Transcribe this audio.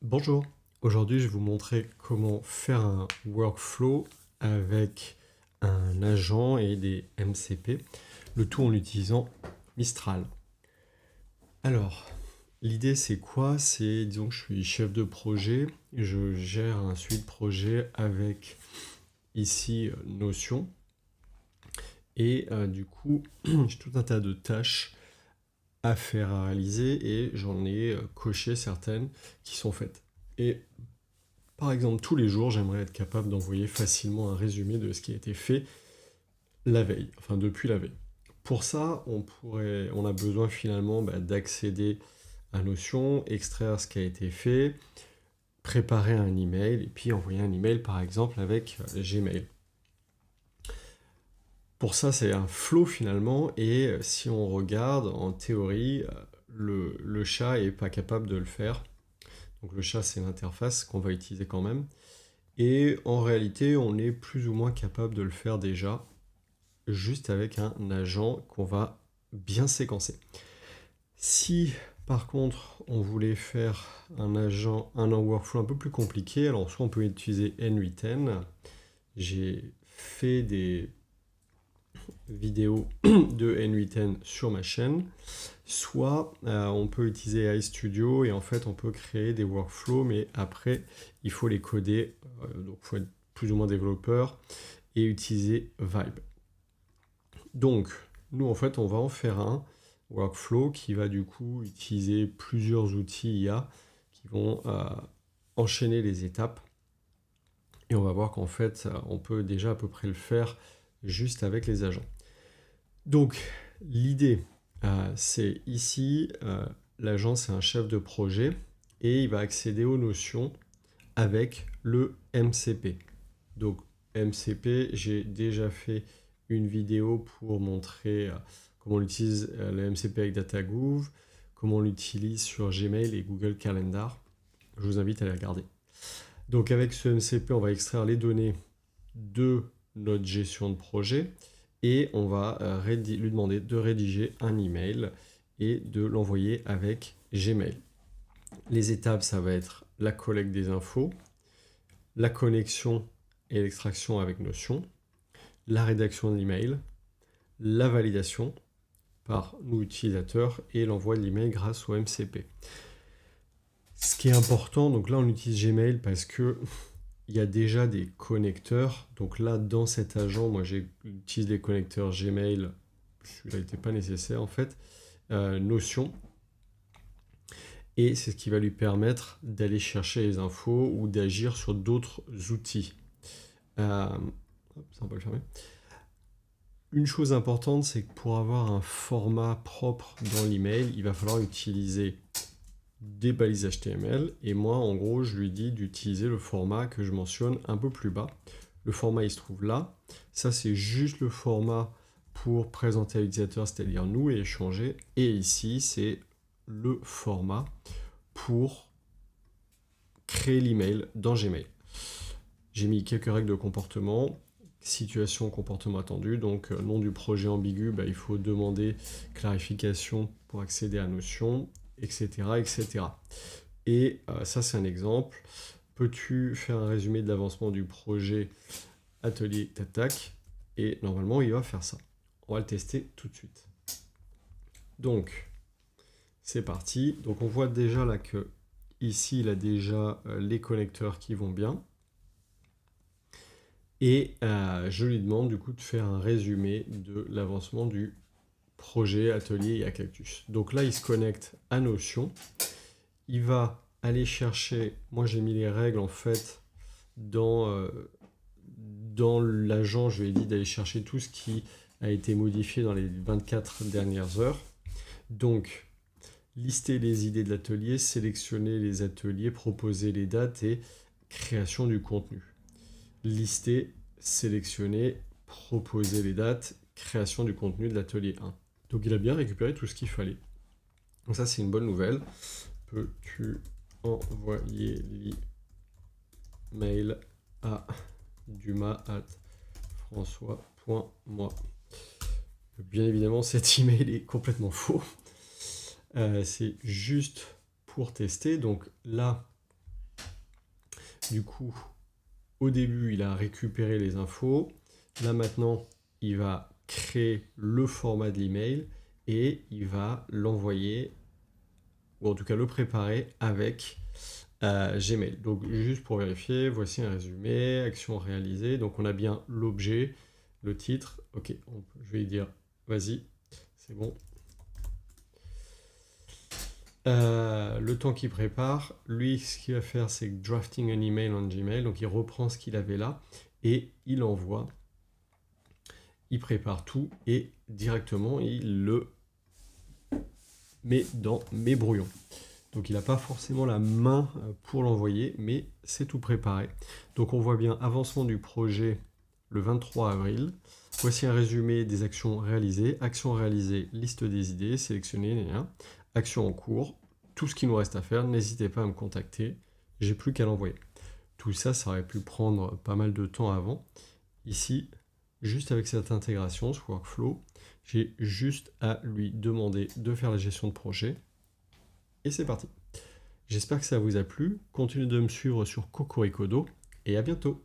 Bonjour, aujourd'hui je vais vous montrer comment faire un workflow avec un agent et des MCP, le tout en utilisant Mistral. Alors, l'idée c'est quoi? C'est, disons que je suis chef de projet, je gère un suivi de projet avec ici Notion et du coup j'ai tout un tas de tâches à faire, à réaliser et j'en ai coché certaines qui sont faites. Et par exemple, tous les jours, j'aimerais être capable d'envoyer facilement un résumé de ce qui a été fait la veille, enfin depuis la veille. Pour ça, on a besoin finalement d'accéder à Notion, extraire ce qui a été fait, préparer un email et puis envoyer un email par exemple avec Gmail. Pour ça, c'est un flow finalement et si on regarde en théorie, le chat est pas capable de le faire. Donc le chat, c'est l'interface qu'on va utiliser quand même. Et en réalité, on est plus ou moins capable de le faire déjà, juste avec un agent qu'on va bien séquencer. Si par contre on voulait faire un workflow un peu plus compliqué, alors soit on peut utiliser N8N, j'ai fait des vidéos de N8N sur ma chaîne, soit on peut utiliser iStudio et en fait on peut créer des workflows, mais après il faut les coder, donc il faut être plus ou moins développeur et utiliser Vibe. Donc nous en fait on va en faire un workflow qui va du coup utiliser plusieurs outils IA qui vont enchaîner les étapes et on va voir qu'en fait on peut déjà à peu près le faire juste avec les agents. Donc l'idée c'est ici, l'agent c'est un chef de projet et il va accéder aux notions avec le MCP. Donc MCP, j'ai déjà fait une vidéo pour montrer comment on utilise le MCP avec DataGouv, comment on l'utilise sur Gmail et Google Calendar. Je vous invite à les regarder. Donc avec ce MCP, on va extraire les données de notre gestion de projet et on va lui demander de rédiger un email et de l'envoyer avec Gmail. Les étapes, ça va être la collecte des infos, la connexion et l'extraction avec Notion, la rédaction de l'email, la validation par nous utilisateurs et l'envoi de l'email grâce au MCP. Ce qui est important, donc là on utilise Gmail parce que il y a déjà des connecteurs. Donc là dans cet agent, moi j'utilise les connecteurs Gmail, celui-là n'était pas nécessaire en fait, Notion. Et c'est ce qui va lui permettre d'aller chercher les infos ou d'agir sur d'autres outils. Ça on peut le fermer. Une chose importante, c'est que pour avoir un format propre dans l'email, il va falloir utiliser des balises HTML. Et moi, en gros, je lui dis d'utiliser le format que je mentionne un peu plus bas. Le format, il se trouve là. Ça, c'est juste le format pour présenter à l'utilisateur, c'est-à-dire nous, et échanger. Et ici, c'est le format pour créer l'email dans Gmail. J'ai mis quelques règles de comportement. Situation, comportement attendu, donc nom du projet ambigu, il faut demander clarification pour accéder à Notion, etc. etc. Et ça c'est un exemple. Peux-tu faire un résumé de l'avancement du projet atelier Tatac? Et normalement il va faire ça. On va le tester tout de suite. Donc c'est parti. Donc on voit déjà là que ici il a déjà les connecteurs qui vont bien. Et je lui demande du coup de faire un résumé de l'avancement du projet Atelier IA Cactus. Donc là, il se connecte à Notion. Il va aller chercher, moi j'ai mis les règles en fait dans l'agent, je lui ai dit d'aller chercher tout ce qui a été modifié dans les 24 dernières heures. Donc, lister les idées de l'atelier, sélectionner les ateliers, proposer les dates et création du contenu. Lister, sélectionner, proposer les dates, création du contenu de l'atelier 1. Donc il a bien récupéré tout ce qu'il fallait. Donc ça c'est une bonne nouvelle. Peux-tu envoyer l'email à dumas@françois.moi. Bien évidemment cet email est complètement faux. C'est juste pour tester. Donc là Du coup, au début, il a récupéré les infos. Là maintenant, il va créer le format de l'email et il va l'envoyer, ou en tout cas le préparer avec Gmail. Donc juste pour vérifier, voici un résumé, action réalisée. Donc on a bien l'objet, le titre. Ok, je vais lui dire, vas-y, c'est bon. Le temps qu'il prépare, lui, ce qu'il va faire, c'est drafting an email en Gmail. Donc il reprend ce qu'il avait là et il envoie. Il prépare tout et directement il le met dans mes brouillons. Donc il n'a pas forcément la main pour l'envoyer, mais c'est tout préparé. Donc on voit bien avancement du projet le 23 avril. Voici un résumé des actions réalisées. Actions réalisées, liste des idées, sélectionner, actions en cours, tout ce qu'il nous reste à faire. N'hésitez pas à me contacter, j'ai plus qu'à l'envoyer. Tout ça, ça aurait pu prendre pas mal de temps avant. Ici, juste avec cette intégration, ce workflow, j'ai juste à lui demander de faire la gestion de projet. Et c'est parti. J'espère que ça vous a plu. Continuez de me suivre sur Cocoricodo et à bientôt.